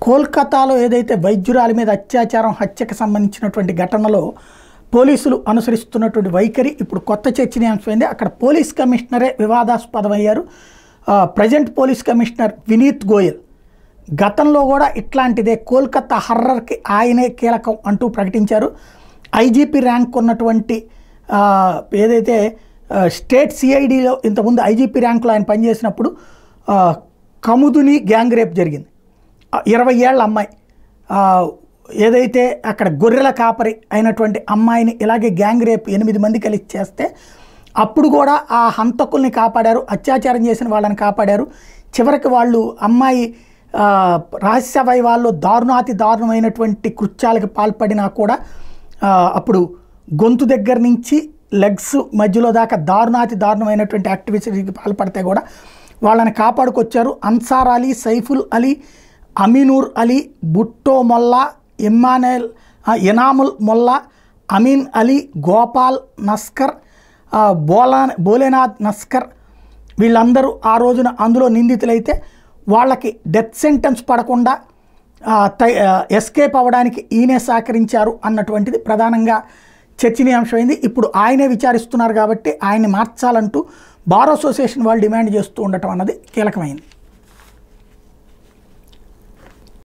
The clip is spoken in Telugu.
కోల్కతాలో ఏదైతే వైద్యురాలి మీద అత్యాచారం హత్యకు సంబంధించినటువంటి ఘటనలో పోలీసులు అనుసరిస్తున్నటువంటి వైఖరి ఇప్పుడు కొత్త చర్చనీయాంశమైంది. అక్కడ పోలీస్ కమిషనరే వివాదాస్పదమయ్యారు. Present police commissioner Vineet Goyal గతంలో కూడా ఇట్లాంటిదే కోల్కతా హర్రర్కి ఆయనే కీలకం అంటూ ప్రకటించారు. ఐజీపీ ర్యాంక్ ఉన్నటువంటి ఏదైతే స్టేట్ సిఐడిలో ఇంతకుముందు ఐజీపీ ర్యాంకులో ఆయన పనిచేసినప్పుడు కముదుని గ్యాంగ్ రేప్ జరిగింది. 20 ఏళ్ల అమ్మాయి ఏదైతే అక్కడ గొర్రెల కాపరి అయినటువంటి అమ్మాయిని ఇలాగే గ్యాంగ్ రేప్ 8 మంది కలిసి చేస్తే అప్పుడు కూడా ఆ హంతకుల్ని కాపాడారు, అత్యాచారం చేసిన వాళ్ళని కాపాడారు. చివరికి వాళ్ళు అమ్మాయి రహస్య వైవాల్లో దారుణాతి దారుణమైనటువంటి కృత్యాలకు పాల్పడినా కూడా అప్పుడు గొంతు దగ్గర నుంచి లెగ్స్ మధ్యలో దాకా దారుణాతి దారుణమైనటువంటి యాక్టివిటీకి పాల్పడితే కూడా వాళ్ళని కాపాడుకొచ్చారు. అన్సార్ అలీ, సైఫుల్ అలీ, అమీనూర్ అలీ, బుట్టో మొల్లా, ఎనాముల్ మొల్లా, అమీన్ అలీ, గోపాల్ నస్కర్, భోలేనాథ్ నస్కర్ వీళ్ళందరూ ఆ రోజున అందులో నిందితులైతే వాళ్ళకి డెత్ సెంటెన్స్ పడకుండా ఎస్కేప్ అవ్వడానికి ఈయనే సహకరించారు అన్నటువంటిది ప్రధానంగా చర్చనీయాంశమైంది. ఇప్పుడు ఆయనే విచారిస్తున్నారు కాబట్టి ఆయన్ని మార్చాలంటూ బార్ అసోసియేషన్ వాళ్ళు డిమాండ్ చేస్తూ ఉండటం అన్నది కీలకమైంది.